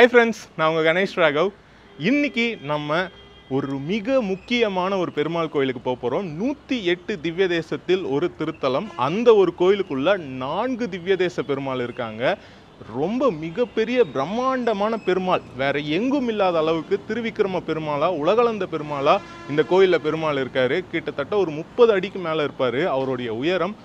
Hi friends, நான் உங்க கணேஷ் ராகவ். இன்னைக்கு நம்ம ஒரு மிக முக்கியமான ஒரு பெருமாள் கோயிலுக்கு போறோம். 108 திவ்ய தேசத்தில் ஒரு திருத்தலம். அந்த ஒரு கோயிலுக்குள்ள 4 திவ்ய தேச பெருமாள் இருக்காங்க. ரொம்ப மிகப்பெரிய பிரம்மாண்டமான பெருமாள். வேற எங்கும் இல்லாத அளவுக்கு திருவிக்கிரம பெருமாளா, உலகளந்த பெருமாளா இந்த கோயில்ல பெருமாள் இருக்காரு. கிட்டத்தட்ட ஒரு 30 அடிக்கு மேல இருப்பாரு அவருடைய உயரம்.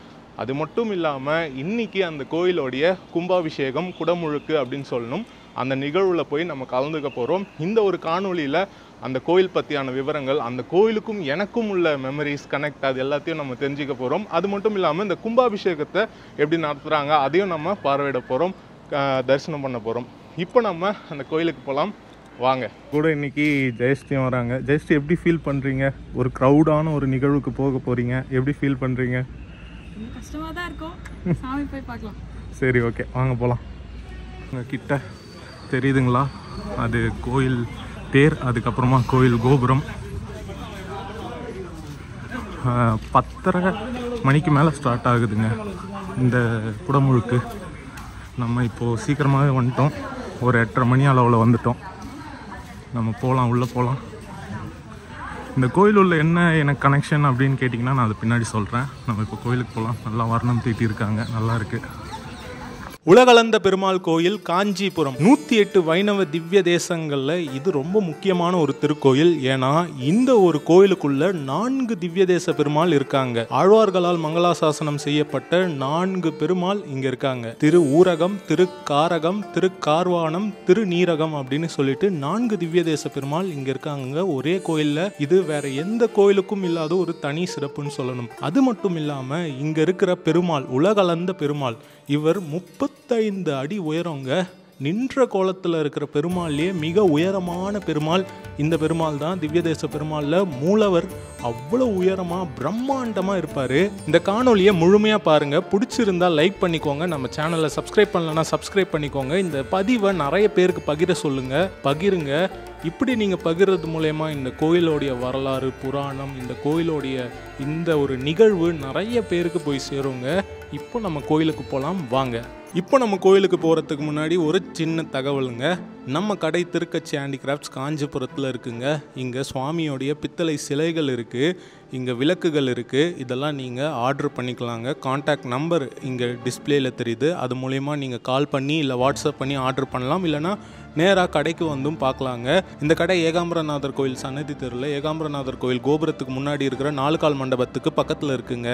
அது மட்டும் இல்லாமல் இன்னைக்கு அந்த கோயிலோடைய கும்பாபிஷேகம் குடமுழுக்கு அப்படின்னு சொல்லணும். அந்த நிகழ்வில் போய் நம்ம கலந்துக்க போகிறோம். இந்த ஒரு காணொலியில் அந்த கோயில் பற்றியான விவரங்கள், அந்த கோயிலுக்கும் எனக்கும் உள்ள மெமரிஸ் கனெக்ட், அது எல்லாத்தையும் நம்ம தெரிஞ்சுக்க போகிறோம். அது மட்டும் இல்லாமல் இந்த கும்பாபிஷேகத்தை எப்படி நடத்துகிறாங்க அதையும் நம்ம பார்வையிட போகிறோம், தரிசனம் பண்ண போகிறோம். இப்போ நம்ம அந்த கோயிலுக்கு போகலாம் வாங்க. கூட இன்னைக்கு ஜெயஸ்ரீயும் வராங்க. ஜெயஸ்ரீ, எப்படி ஃபீல் பண்ணுறீங்க? ஒரு க்ரௌடான ஒரு நிகழ்வுக்கு போக போகிறீங்க, எப்படி ஃபீல் பண்ணுறீங்க? கஷ்டமா தான் இருக்கும். சாமி போய் பார்க்கலாம். சரி, ஓகே, வாங்க போகலாம். உங்கள் கிட்ட தெரியுதுங்களா? அது கோயில் தேர், அதுக்கப்புறமா கோயில் கோபுரம். 10:30 மணிக்கு மேலே ஸ்டார்ட் ஆகுதுங்க இந்த குடமுழுக்கு. நம்ம இப்போது சீக்கிரமாகவே வந்துட்டோம். ஒரு 8:30 மணி அளவில் வந்துட்டோம். நம்ம போகலாம், உள்ளே போகலாம். இந்த கோயில் உள்ள என்ன எனக்கு கனெக்ஷன் அப்படின்னு கேட்டிங்கன்னா நான் அது பின்னாடி சொல்கிறேன். நம்ம இப்போ கோயிலுக்கு போகலாம். நல்லா வர்ணம் தீட்டியிருக்காங்க, நல்லா இருக்குது. உலகளந்த பெருமாள் கோயில், காஞ்சிபுரம். 108 வைணவ திவ்ய தேசங்களில் இது ரொம்ப முக்கியமான ஒரு திருக்கோயில். ஏன்னா இந்த ஒரு கோயிலுக்குள்ள 4 திவ்ய தேச பெருமாள் இருக்காங்க. ஆழ்வார்களால் மங்களாசாசனம் செய்யப்பட்ட 4 பெருமாள் இங்க இருக்காங்க. திரு ஊரகம், திரு காரகம், திரு கார்வானம், திரு நீரகம் அப்படின்னு சொல்லிட்டு 4 திவ்ய தேச பெருமாள் இங்க இருக்காங்க ஒரே கோயில்ல. இது வேற எந்த கோயிலுக்கும் இல்லாத ஒரு தனி சிறப்புன்னு சொல்லணும். அது மட்டும் இல்லாம இங்க இருக்கிற பெருமாள், உலகளந்த பெருமாள், இவர் 35 அடி உயரங்க. நின்ற கோலத்தில் இருக்கிற பெருமாள்லேயே மிக உயரமான பெருமாள் இந்த பெருமாள் தான். திவ்ய தேச பெருமாள்ல மூலவர் அவ்வளோ உயரமாக பிரம்மாண்டமாக இருப்பார். இந்த காணொலியை முழுமையாக பாருங்கள். பிடிச்சிருந்தா லைக் பண்ணிக்கோங்க. நம்ம சேனலை சப்ஸ்கிரைப் பண்ணலன்னா சப்ஸ்கிரைப் பண்ணிக்கோங்க. இந்த பதிவை நிறைய பேருக்கு பகிர சொல்லுங்கள், பகிருங்க. இப்படி நீங்கள் பகிர்றது மூலயமா இந்த கோயிலோடைய வரலாறு, புராணம், இந்த கோயிலோடைய இந்த ஒரு நிகழ்வு நிறைய பேருக்கு போய் சேருங்க. இப்போ நம்ம கோயிலுக்கு போகலாம் வாங்க. இப்போ நம்ம கோயிலுக்கு போகிறதுக்கு முன்னாடி ஒரு சின்ன தகவலுங்க. நம்ம கடை திருக்கச்சி ஹேண்டிகிராஃப்ட்ஸ் காஞ்சிபுரத்தில் இருக்குங்க. இங்கே சுவாமியோடைய பித்தளை சிலைகள் இருக்குது, இங்கே விளக்குகள் இருக்குது. இதெல்லாம் நீங்கள் ஆர்டர் பண்ணிக்கலாங்க. கான்டாக்ட் நம்பர் இங்கே டிஸ்பிளேயில் தெரியுது. அது மூலயமா நீங்கள் கால் பண்ணி இல்லை வாட்ஸ்அப் பண்ணி ஆர்டர் பண்ணலாம். இல்லைனா நேராக கடைக்கு வந்தும் பார்க்கலாங்க. இந்த கடை ஏகாம்பரநாதர் கோயில் சன்னதி தெருவில் ஏகாம்பரநாதர் கோயில் கோபுரத்துக்கு முன்னாடி இருக்கிற 4 கால் மண்டபத்துக்கு பக்கத்தில் இருக்குங்க.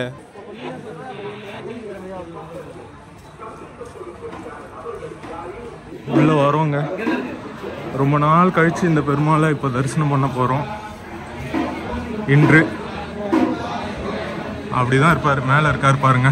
உள்ளே வரோங்க. ரொம்ப நாள் கழித்து இந்த பெருமாளை இப்போ தரிசனம் பண்ண போகிறோம். இன்று அப்படிதான் இருப்பார், மேலே இருக்கார் பாருங்க.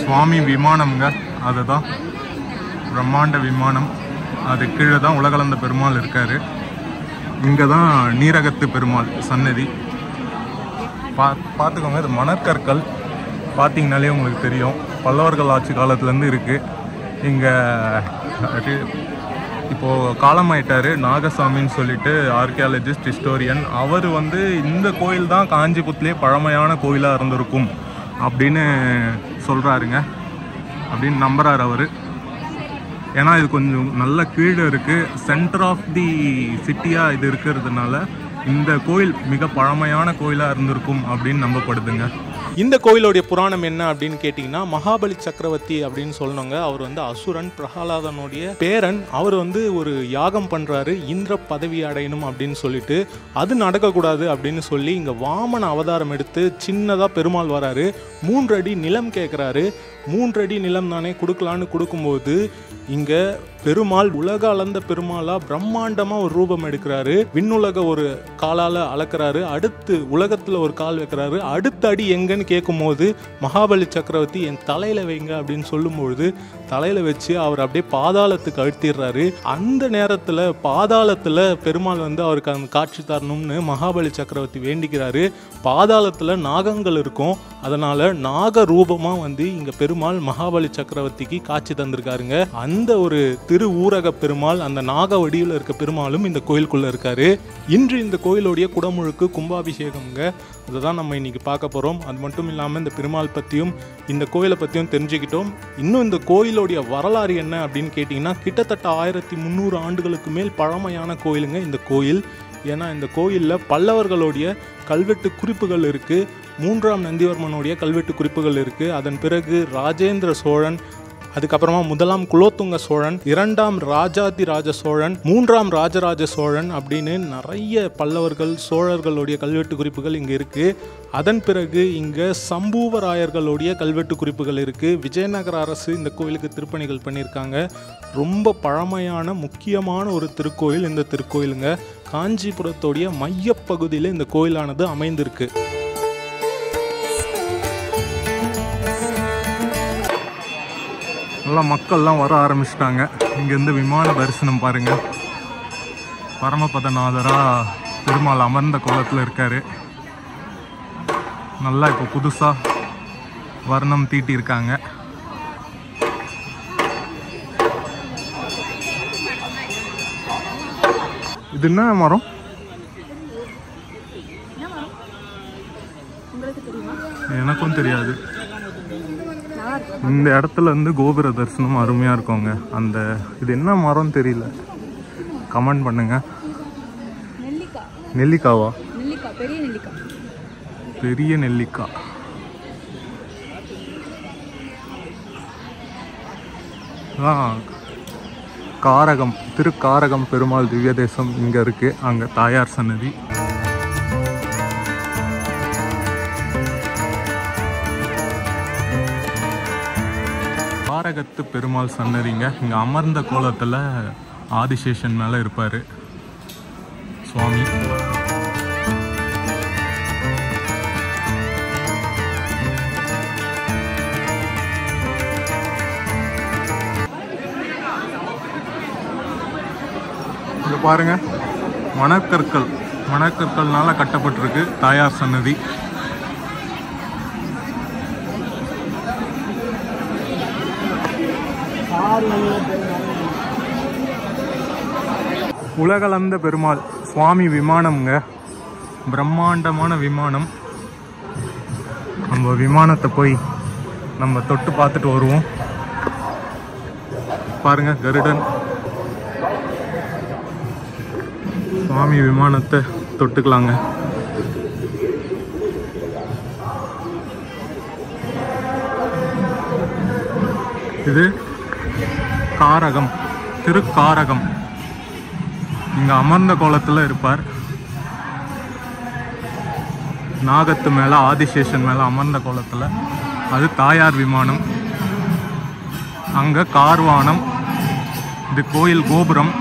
சுவாமி விமானம்ங்க, அதுதான் பிரம்மாண்ட விமானம். அது கீழே தான் உலகளந்த பெருமாள் இருக்கார். இங்கே தான் நீரகத்து பெருமாள் சன்னதி. பார்த்துக்கோங்க, இது மணற்கற்கள் பார்த்தீங்கனாலே உங்களுக்கு தெரியும். பல்லவர்கள் ஆட்சி காலத்துலேருந்து இருக்குது. இங்கே இப்போது காலமாயிட்டார் நாகசாமின்னு சொல்லிட்டு ஆர்கியாலஜிஸ்ட், ஹிஸ்டோரியன். அவர் இந்த கோயில் தான் காஞ்சிபுரத்துலேயே பழமையான கோயிலாக இருந்திருக்கும் அப்படின்னு சொல்கிறாருங்க, அப்படின்னு நம்புகிறார் அவர். ஏன்னா இது கொஞ்சம் நல்ல கீழே இருக்குது, சென்டர் ஆஃப் தி சிட்டியாக இது இருக்கிறதுனால இந்த கோயில் மிக பழமையான கோயிலாக இருந்திருக்கும் அப்படின்னு நம்பப்படுதுங்க. இந்த கோயிலோடைய புராணம் என்ன அப்படின்னு கேட்டிங்கன்னா, மகாபலி சக்கரவர்த்தி அப்படின்னு சொல்லணுங்க. அவர் அசுரன், பிரகலாதனுடைய பேரன். அவர் ஒரு யாகம் பண்ணுறாரு, இந்திர பதவி அடையணும் அப்படின்னு சொல்லிட்டு. அது நடக்கக்கூடாது அப்படின்னு சொல்லி இங்கே வாமன அவதாரம் எடுத்து சின்னதாக பெருமாள் வராரு. 3 அடி நிலம் கேட்குறாரு. 3 அடி நிலம் தானே கொடுக்கலான்னு கொடுக்கும்போது இங்கே பெருமாள் உலக அளந்த பெருமாளாக பிரம்மாண்டமாக ஒரு ரூபம் எடுக்கிறாரு. விண்ணுலக ஒரு காலால் அளக்கிறாரு. அடுத்து உலகத்தில் ஒரு கால் வைக்கிறாரு. அடுத்த அடி எங்கன்னு கேட்கும்போது மகாபலி சக்கரவர்த்தி என் தலையில் வைங்க அப்படின்னு சொல்லும்பொழுது தலையில் வச்சு அவர் அப்படியே பாதாளத்துக்கு அழுத்திடுறாரு. அந்த நேரத்தில் பாதாளத்தில் பெருமாள் அவருக்கு அந்த காட்சி தரணும்னு மகாபலி சக்கரவர்த்தி வேண்டிக்கிறாரு. பாதாளத்தில் நாகங்கள் இருக்கும். அதனால் நாக ரூபமாக இங்கே பெருமாள் மகாபலி சக்கரவர்த்திக்கு காட்சி தந்திருக்காருங்க. அந்த ஒரு திரு ஊரக பெருமாள், அந்த நாக வடிவில் இருக்க பெருமாளும் இந்த கோயிலுக்குள்ளே இருக்காரு. இன்று இந்த கோயிலுடைய குடமுழுக்கு கும்பாபிஷேகம்ங்க. அதை தான் நம்ம இன்னைக்கு பார்க்க போகிறோம். அது மட்டும் இல்லாமல் இந்த பெருமாள் பற்றியும் இந்த கோயிலை பற்றியும் தெரிஞ்சுக்கிட்டோம். இன்னும் இந்த கோயிலுடைய வரலாறு என்ன அப்படின்னு கேட்டிங்கன்னா, கிட்டத்தட்ட 1300 ஆண்டுகளுக்கு மேல் பழமையான கோயிலுங்க இந்த கோயில். ஏன்னா இந்த கோயிலில் பல்லவர்களுடைய கல்வெட்டு குறிப்புகள் இருக்குது. 3ஆம் நந்திவர்மனுடைய கல்வெட்டு குறிப்புகள் இருக்குது. அதன் பிறகு ராஜேந்திர சோழன், அதுக்கப்புறமா 1ஆம் குலோத்துங்க சோழன், 2ஆம் ராஜாதிராஜ சோழன், 3ஆம் ராஜராஜ சோழன் அப்படின்னு நிறைய பல்லவர்கள் சோழர்களுடைய கல்வெட்டு குறிப்புகள் இங்கே இருக்குது. அதன் பிறகு இங்கே சம்புவராயர்களுடைய கல்வெட்டு குறிப்புகள் இருக்குது. விஜயநகர அரசு இந்த கோயிலுக்கு திருப்பணிகள் பண்ணியிருக்காங்க. ரொம்ப பழமையான முக்கியமான ஒரு திருக்கோயில் இந்த திருக்கோயிலுங்க. காஞ்சிபுரத்துடைய மையப்பகுதியில் இந்த கோயிலானது அமைந்திருக்கு. நல்லா மக்கள்லாம் வர ஆரம்பிச்சிட்டாங்க. இங்கேருந்து விமான தரிசனம் பாருங்கள். பரமபதநாதராக பெருமாள் அமர்ந்த கோலத்தில் இருக்கார். நல்லா இப்போ புதுசாக வர்ணம் தீட்டியிருக்காங்க. இது என்ன மரம்? எனக்கும் தெரியாது. இந்த இடத்துல கோபுர தரிசனம் அருமையாக இருக்குங்க. அந்த இது என்ன மரம் தெரியல, கமெண்ட் பண்ணுங்க. நெல்லிக்காவா? பெரிய நெல்லிக்காய். காரகம், திருக்காரகம் பெருமாள் திவ்ய தேசம் இங்கே இருக்குது. அங்கே தாயார் சன்னதி. காரகத்து பெருமாள் சன்னதிங்க. இங்கே அமர்ந்த கோலத்தில் ஆதிசேஷன் மேலே இருப்பார் சுவாமி. இங்கே பாருங்க, மணக்கற்கள்னால கட்டப்பட்டிருக்கு தாயார் சன்னதி. உலகளந்த பெருமாள் சுவாமி விமானம்ங்க. பிரம்மாண்டமான விமானம். நம்ம விமானத்தை போய் நம்ம தொட்டு பார்த்துட்டு வருவோம். பாருங்க, கருடன். சுவாமி விமானத்தை தொட்டுக்கலாங்க. இது காரகம், திருக்காரகம். இங்க அமர்ந்த கோலத்தில் இருப்பார். நாகத்து மேல, ஆதிசேஷன் மேல அமர்ந்த கோலத்தில். அது தாயார் விமானம். அங்க கார்வானம். இது கோயில் கோபுரம்.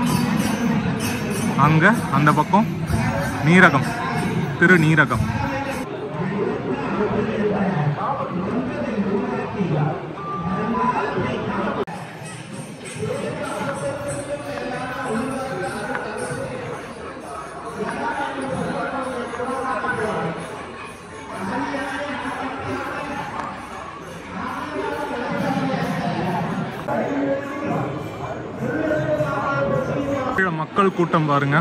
அங்க அந்த பக்கம் நீரகம், திருநீரகம். மக்கள் கூட்டம் பாருங்க.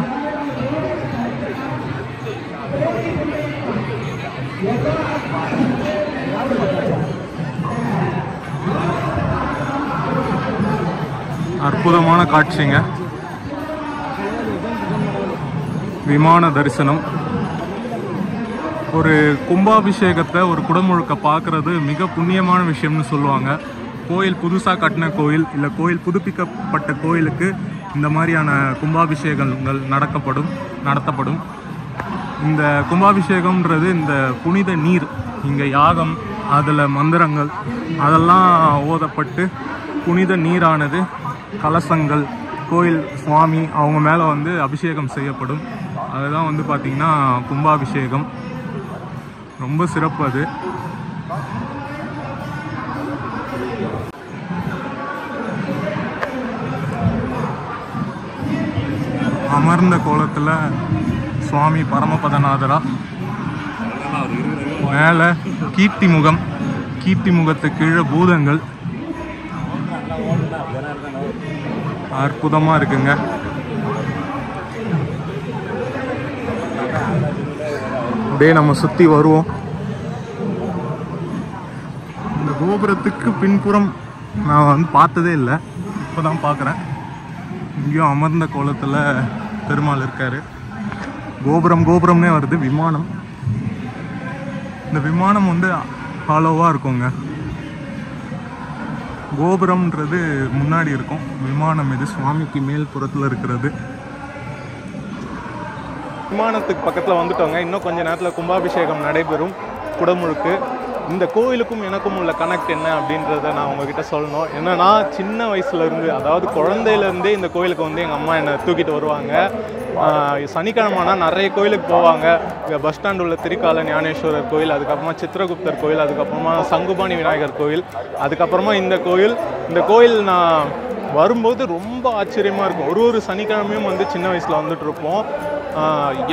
அற்புதமான காட்சிங்க. விமான தரிசனம். ஒரு கும்பாபிஷேகத்தை, ஒரு குடமுழுக்க பார்க்கறது மிக புண்ணியமான விஷயம்னு சொல்லுவாங்க. கோயில் புதுசாக கட்டின கோயில், இல்லை கோயில் புதுப்பிக்கப்பட்ட கோயிலுக்கு இந்த மாதிரியான கும்பாபிஷேகங்கள் நடத்தப்படும். இந்த கும்பாபிஷேகம்ன்றது இந்த புனித நீர், இங்கே யாகம், அதில் மந்திரங்கள் அதெல்லாம் ஓதப்பட்டு புனித நீரானது கலசங்கள், கோயில் சுவாமி அவங்க மேலே வந்து அபிஷேகம் செய்யப்படும். அதுதான் வந்து பார்த்திங்கன்னா கும்பாபிஷேகம். ரொம்ப சிறப்பு அது. அமர்ந்த கோலத்தில் சுவாமி பரமபதநாதரா, மேலே கீர்த்தி முகம், கீர்த்தி முகத்துக்கு கீழே பூதங்கள். அற்புதமாக இருக்குங்க. அப்படியே நம்ம சுற்றி வருவோம். இந்த கோபுரத்துக்கு பின்புறம் நான் வந்து பார்த்ததே இல்லை, இப்போ தான் பார்க்குறேன். இங்கேயும் அமர்ந்த கோலத்தில் பெருமாள் இருக்கார். கோபுரம்னே வருது. விமானம், இந்த விமானம் வந்து ஹாலோவாக இருக்குங்க. கோபுரம்ன்றது முன்னாடி இருக்கும், விமானம் இது சுவாமிக்கு மேல் புறத்தில் இருக்கிறது. விமானத்துக்கு பக்கத்தில் வந்துட்டோங்க. இன்னும் கொஞ்சம் நேரத்தில் கும்பாபிஷேகம் நடைபெறும். குடமுழுக்கு. இந்த கோயிலுக்கும் எனக்கும் உள்ள கனெக்ட் என்ன அப்படின்றத நான் உங்ககிட்ட சொல்லணும். என்னன்னா, சின்ன வயசுலேருந்து, அதாவது குழந்தையிலேருந்தே இந்த கோயிலுக்கு வந்து எங்கள் அம்மா என்னை தூக்கிட்டு வருவாங்க. சனிக்கிழமைனா நிறைய கோயிலுக்கு போவாங்க. இங்கே பஸ் ஸ்டாண்ட் உள்ள திரிகால ஞானேஸ்வரர் கோயில், அதுக்கப்புறமா சித்திரகுப்தர் கோயில், அதுக்கப்புறமா சங்குபாணி விநாயகர் கோயில், அதுக்கப்புறமா இந்த கோயில் நான் வரும்போது ரொம்ப ஆச்சரியமாக இருக்கும். ஒரு சனிக்கிழமையும் வந்து சின்ன வயசில் வந்துட்டு இருப்போம்.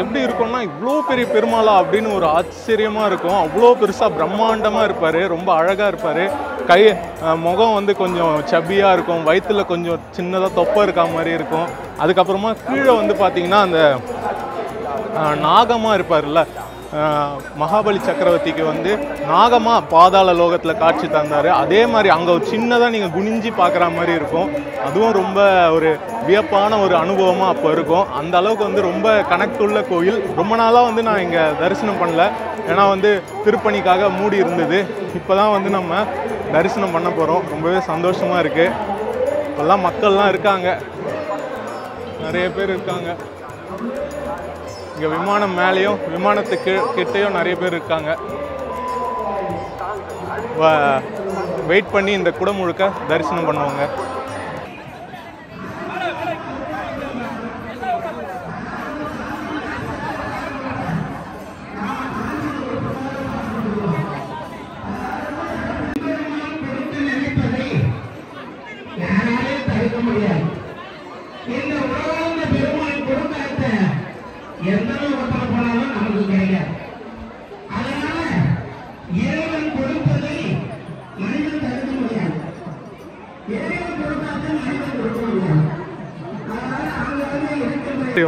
எப்படி இருக்கும்னா, இவ்வளோ பெரிய பெருமாளா அப்படின்னு ஒரு ஆச்சரியமாக இருக்கும். அவ்வளோ பெருசாக பிரம்மாண்டமாக இருப்பார், ரொம்ப அழகாக இருப்பார். முகம் வந்து கொஞ்சம் சப்பியாக இருக்கும், வயிற்றில் கொஞ்சம் சின்னதாக தொப்பை இருக்கா மாதிரி இருக்கும். அதுக்கப்புறமா கீழே வந்து பார்த்திங்கன்னா அந்த நாகமாக இருப்பார்ல, மகாபலி சக்கரவர்த்திக்கு வந்து நாகமாக பாதாள லோகத்தில் காட்சி தந்தார். அதே மாதிரி அங்கே ஒரு சின்னதாக நீங்கள் குனிஞ்சி பார்க்குற மாதிரி இருக்கும். அதுவும் ரொம்ப ஒரு வியப்பான ஒரு அனுபவமாக அப்போ இருக்கும். அந்த அளவுக்கு வந்து ரொம்ப கனெக்ட் உள்ள கோயில். ரொம்ப நாளாக வந்து நான் இங்கே தரிசனம் பண்ணல, ஏன்னா வந்து திருப்பணிக்காக மூடி இருந்தது. இப்போ தான் வந்து நம்ம தரிசனம் பண்ண போகிறோம். ரொம்பவே சந்தோஷமாக இருக்குது. இப்போல்லாம் மக்கள்லாம் இருக்காங்க, நிறைய பேர் இருக்காங்க. இங்கே விமானம் மேலேயும் விமானத்துக்கு கிட்டேயும் நிறைய பேர் இருக்காங்க. வெயிட் பண்ணி இந்த குடமுழுக்க தரிசனம் பண்ணுவாங்க.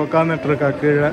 உட்காந்துட்டு இருக்கா கீழே.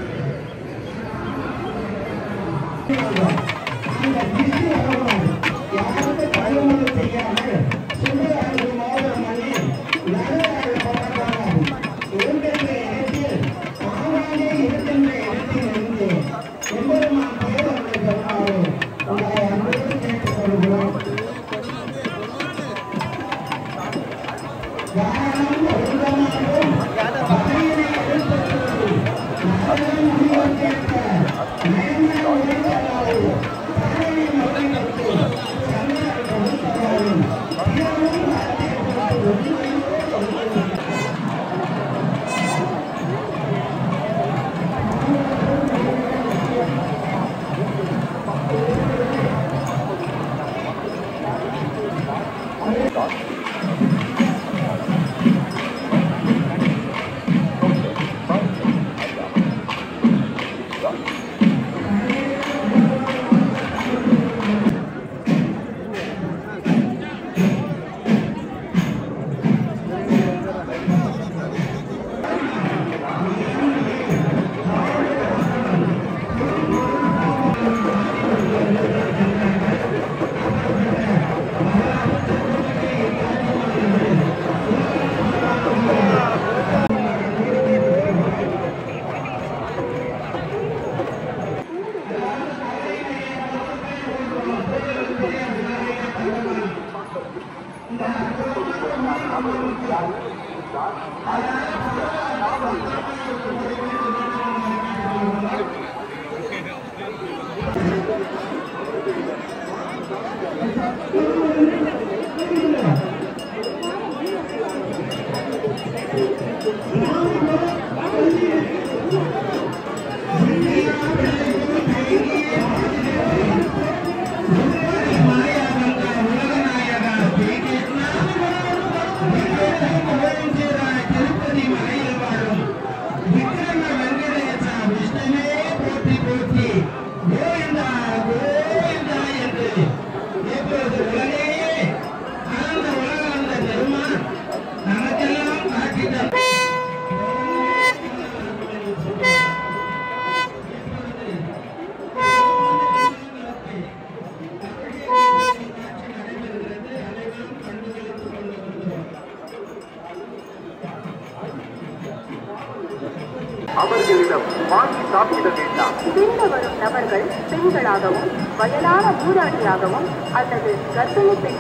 அவர்களிடம் வாங்கி சாப்பிட வேண்டாம். திருட வரும் நபர்கள் பெண்களாகவும் வயதான மூதாட்டியாகவும் அல்லது கர்ப்பிணி பெண்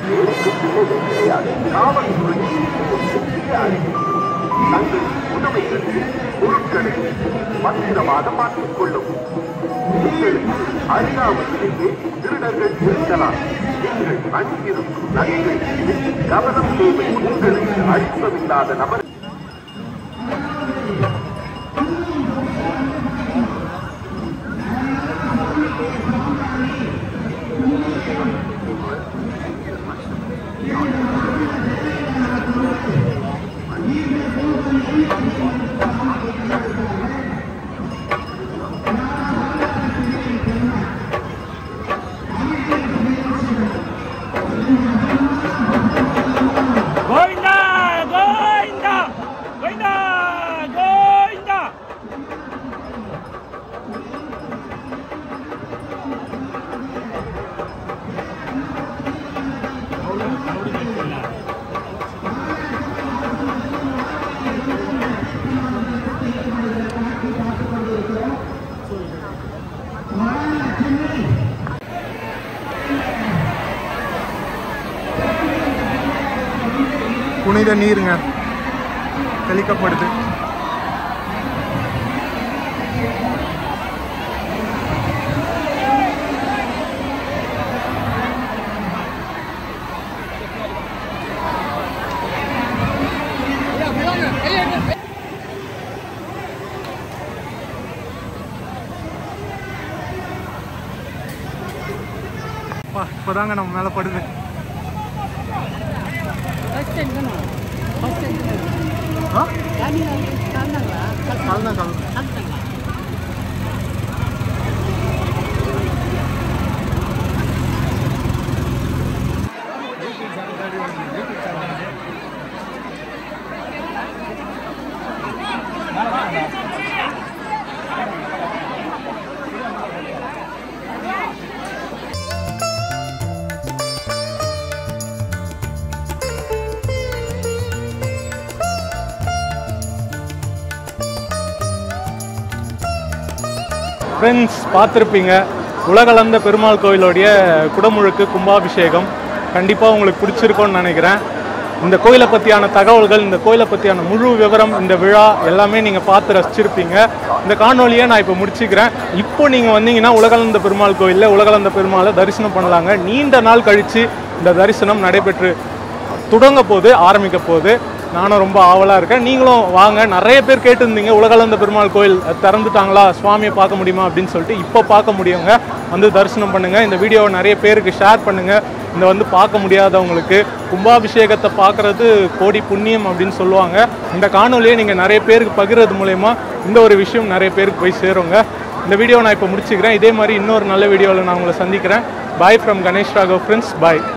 கிடையாது. காவல்துறை தங்கள் உணவைகள் பொருட்களை பத்திரமாக பார்த்துக் கொள்ளவும். உங்களுக்கு அறியாமலேயே திருடர்கள் இருக்கலாம். நீங்கள் அணிந்திருக்கும் நகைகள் கவனம் தேவை. உங்களுக்கு அழிப்பமில்லாத நபர் புனித நீருங்க தெளிக்கப்படுது. இப்போதாங்க நம்ம மேலே படுது. ஃப்ரெண்ட்ஸ், பார்த்துருப்பீங்க உலகளந்த பெருமாள் கோயிலுடைய குடமுழுக்கு கும்பாபிஷேகம். கண்டிப்பாக உங்களுக்கு பிடிச்சிருக்கோன்னு நினைக்கிறேன். இந்த கோயிலை பற்றியான தகவல்கள், இந்த கோயிலை பற்றியான முழு விவரம், இந்த விழா எல்லாமே நீங்கள் பார்த்து ரசிச்சிருப்பீங்க. இந்த காணொலியை நான் இப்போ முடிச்சுக்கிறேன். இப்போ நீங்கள் வந்தீங்கன்னா உலகளந்த பெருமாள் கோயிலில் உலகளந்த பெருமாளை தரிசனம் பண்ணலாங்க. நீண்ட நாள் கழித்து இந்த தரிசனம் நடைபெற்று ஆரம்பிக்க போகுது. நானும் ரொம்ப ஆவலாக இருக்கேன். நீங்களும் வாங்க. நிறைய பேர் கேட்டிருந்தீங்க உலகளந்த பெருமாள் கோயில் திறந்துட்டாங்களா, சுவாமியை பார்க்க முடியுமா அப்படின்னு சொல்லிட்டு. இப்போ பார்க்க முடியுங்க. வந்து தரிசனம் பண்ணுங்கள். இந்த வீடியோவை நிறைய பேருக்கு ஷேர் பண்ணுங்கள். இந்த வந்து பார்க்க முடியாதவங்களுக்கு கும்பாபிஷேகத்தை பார்க்குறது கோடி புண்ணியம் அப்படின்னு சொல்லுவாங்க. இந்த காணொலியை நீங்கள் நிறைய பேருக்கு பகிர்றது மூலயமா இந்த ஒரு விஷயம் நிறைய பேருக்கு போய் சேருங்க. இந்த வீடியோவை நான் இப்போ முடிச்சுக்கிறேன். இதே மாதிரி இன்னொரு நல்ல வீடியோவில் நான் உங்களை சந்திக்கிறேன். Bye from Ganesh Raghav friends. Bye.